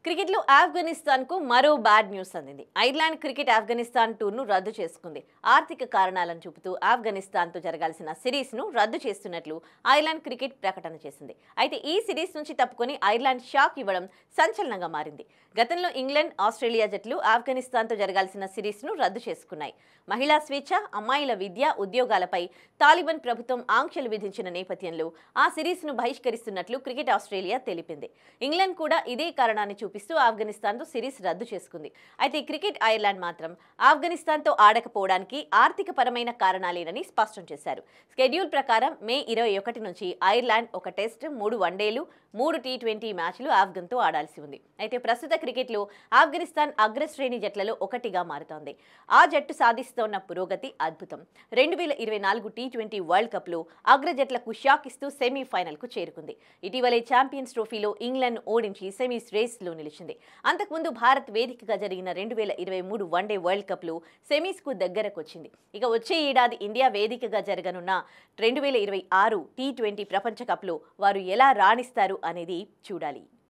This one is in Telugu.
క్రికెట్లో ఆఫ్ఘనిస్తాన్కు మరో బ్యాడ్ న్యూస్ అందింది. ఐర్లాండ్ క్రికెట్ ఆఫ్ఘనిస్తాన్ టూర్ను రద్దు చేసుకుంది. ఆర్థిక కారణాలను చూపుతూ ఆఫ్ఘనిస్తాన్తో జరగాల్సిన సిరీస్ను రద్దు చేస్తున్నట్లు ఐర్లాండ్ క్రికెట్ ప్రకటన చేసింది. అయితే ఈ సిరీస్ నుంచి తప్పుకొని ఐర్లాండ్ షాక్ ఇవ్వడం సంచలనంగా మారింది. గతంలో ఇంగ్లాండ్, ఆస్ట్రేలియా జట్లు ఆఫ్ఘనిస్తాన్తో జరగాల్సిన సిరీస్ను రద్దు చేసుకున్నాయి. మహిళా స్వేచ్ఛ, అమ్మాయిల విద్య, ఉద్యోగాలపై తాలిబాన్ ప్రభుత్వం ఆంక్షలు విధించిన నేపథ్యంలో ఆ సిరీస్ను బహిష్కరిస్తున్నట్లు క్రికెట్ ఆస్ట్రేలియా తెలిపింది. ఇంగ్లాండ్ కూడా ఇదే కారణాన్ని చూపిస్తూ ఆఫ్ఘనిస్తాన్తో సిరీస్ రద్దు చేసుకుంది. అయితే క్రికెట్ ఐర్లాండ్ మాత్రం ఆఫ్ఘనిస్తాన్తో ఆడకపోవడానికి ఆర్థిక పరమైన కారణాలేనని స్పష్టం చేశారు. షెడ్యూల్ ప్రకారం మే 21 నుంచి ఐర్లాండ్ ఒక టెస్ట్, 3 వన్డేలు, 3 టీ20 మ్యాచ్లు ఆఫ్ఘన్తో ఆడాల్సి ఉంది. అయితే ప్రస్తుత క్రికెట్లో ఆఫ్ఘనిస్తాన్ అగ్రశ్రేణి జట్లలో ఒకటిగా మారుతోంది. ఆ జట్టు సాధిస్తోన్న పురోగతి అద్భుతం. 2024 టీ20 వరల్డ్ కప్లో అగ్ర జట్లకు షాక్ ఇస్తూ సెమీఫైనల్కు చేరుకుంది. ఇటీవలే ఛాంపియన్స్ ట్రోఫీలో ఇంగ్లాండ్ను ఓడించి సెమీస్ రేస్లో నిలిచింది. అంతకుముందు భారత్ వేదికగా జరిగిన 2023 వన్డే వరల్డ్ కప్లో సెమీస్కు దగ్గరకొచ్చింది. ఇక వచ్చే ఏడాది ఇండియా వేదికగా జరగనున్న 2026 టీ20 ప్రపంచ కప్లో వారు ఎలా రాణిస్తారు అనేది చూడాలి.